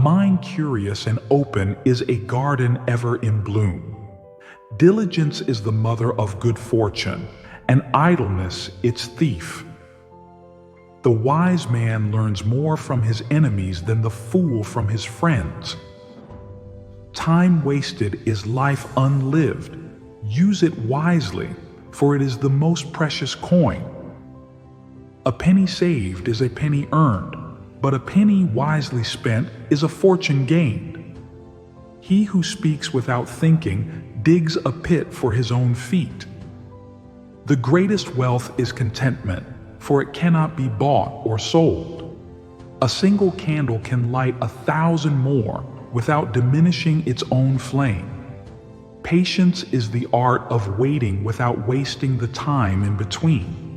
mind curious and open is a garden ever in bloom. Diligence is the mother of good fortune, and idleness its thief. The wise man learns more from his enemies than the fool from his friends. Time wasted is life unlived. Use it wisely, for it is the most precious coin. A penny saved is a penny earned, but a penny wisely spent is a fortune gained. He who speaks without thinking digs a pit for his own feet. The greatest wealth is contentment, for it cannot be bought or sold. A single candle can light 1,000 more without diminishing its own flame. Patience is the art of waiting without wasting the time in between.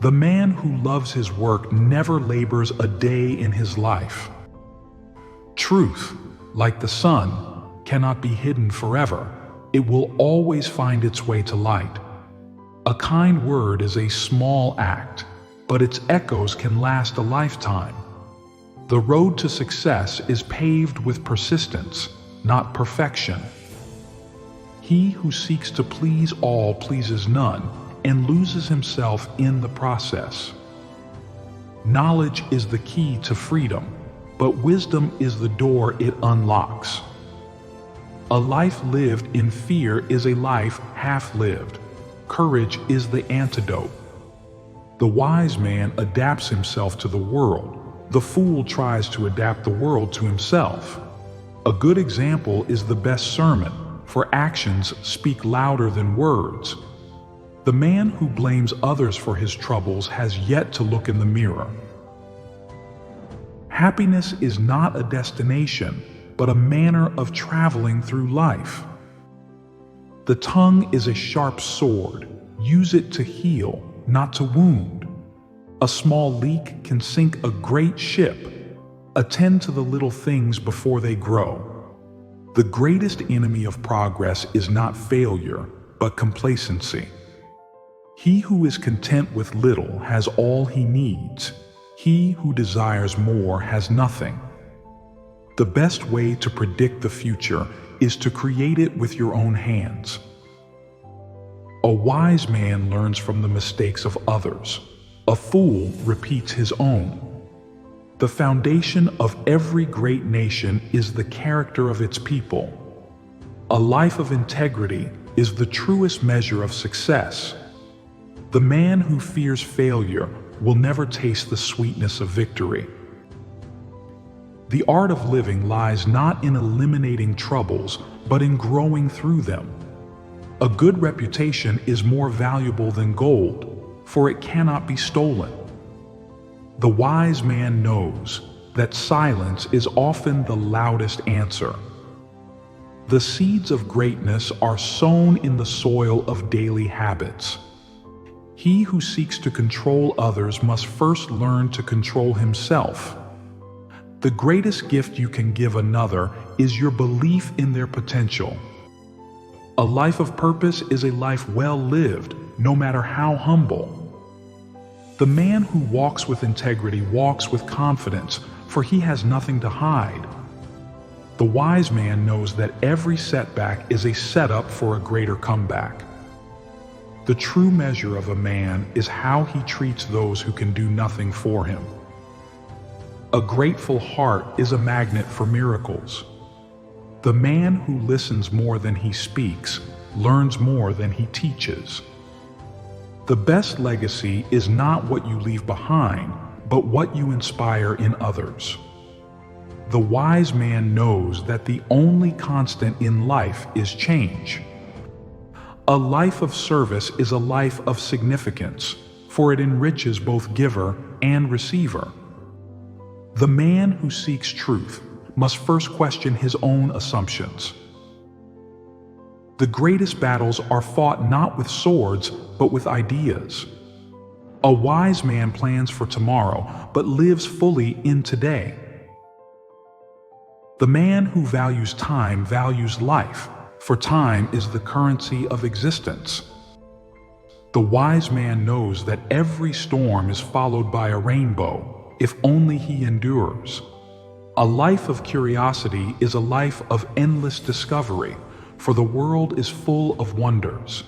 The man who loves his work never labors a day in his life. Truth, like the sun, cannot be hidden forever. It will always find its way to light. A kind word is a small act, but its echoes can last a lifetime. The road to success is paved with persistence, not perfection. He who seeks to please all pleases none, and loses himself in the process. Knowledge is the key to freedom, but wisdom is the door it unlocks. A life lived in fear is a life half lived. Courage is the antidote. The wise man adapts himself to the world. The fool tries to adapt the world to himself. A good example is the best sermon, for actions speak louder than words. The man who blames others for his troubles has yet to look in the mirror. Happiness is not a destination, but a manner of traveling through life. The tongue is a sharp sword. Use it to heal, not to wound. A small leak can sink a great ship. Attend to the little things before they grow. The greatest enemy of progress is not failure, but complacency. He who is content with little has all he needs. He who desires more has nothing. The best way to predict the future is to create it with your own hands. A wise man learns from the mistakes of others. A fool repeats his own. The foundation of every great nation is the character of its people. A life of integrity is the truest measure of success. The man who fears failure will never taste the sweetness of victory. The art of living lies not in eliminating troubles, but in growing through them. A good reputation is more valuable than gold, for it cannot be stolen. The wise man knows that silence is often the loudest answer. The seeds of greatness are sown in the soil of daily habits. He who seeks to control others must first learn to control himself. The greatest gift you can give another is your belief in their potential. A life of purpose is a life well lived, no matter how humble. The man who walks with integrity walks with confidence, for he has nothing to hide. The wise man knows that every setback is a setup for a greater comeback. The true measure of a man is how he treats those who can do nothing for him. A grateful heart is a magnet for miracles. The man who listens more than he speaks learns more than he teaches. The best legacy is not what you leave behind, but what you inspire in others. The wise man knows that the only constant in life is change. A life of service is a life of significance, for it enriches both giver and receiver. The man who seeks truth must first question his own assumptions. The greatest battles are fought not with swords, but with ideas. A wise man plans for tomorrow, but lives fully in today. The man who values time values life, for time is the currency of existence. The wise man knows that every storm is followed by a rainbow, if only he endures. A life of curiosity is a life of endless discovery, for the world is full of wonders.